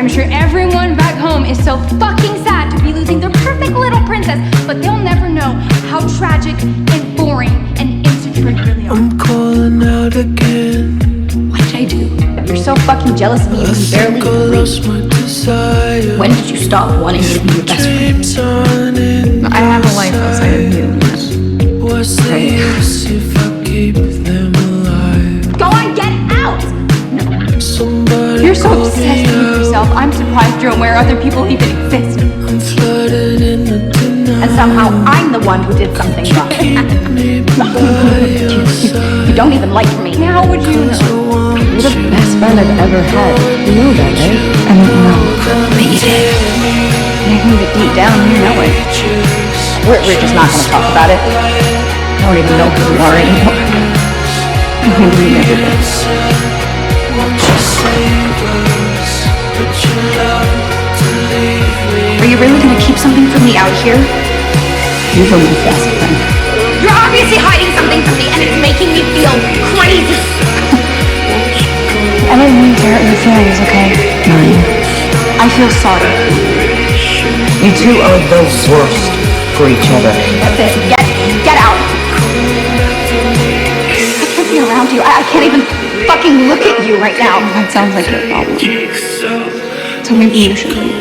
I'm sure everyone back home is so fucking sad to be losing their perfect little princess, but they'll never know how tragic and boring and insecure you really are. I'm calling out again. What did I do? You're so fucking jealous of me, you can barely breathe. When did you stop wanting me to be your best friend? I have a life outside of you. What's the use if I keep them alive? Go on, get out! Somebody You're so obsessed with yourself, I'm surprised you're aware other people even exist. I'm flooded in the denial. And somehow I'm the one who did something wrong. You don't even like me. How would you know? You're the best friend I've ever had. You know that, right? I don't know. But you did. And I knew it deep down, you know it. We're just not gonna talk about it. I don't even know who you are anymore. Maybe you never did. Are you really gonna keep something from me out here? You were my best friend. You're obviously hiding something from me and it's making me feel crazy. I didn't mean to hurt your feelings, okay? Mine. I feel sorry. You two are the worst for each other. That's it. Get out. I can't be around you. I can't even fucking look at you right now. That sounds like your problem. So maybe you should leave.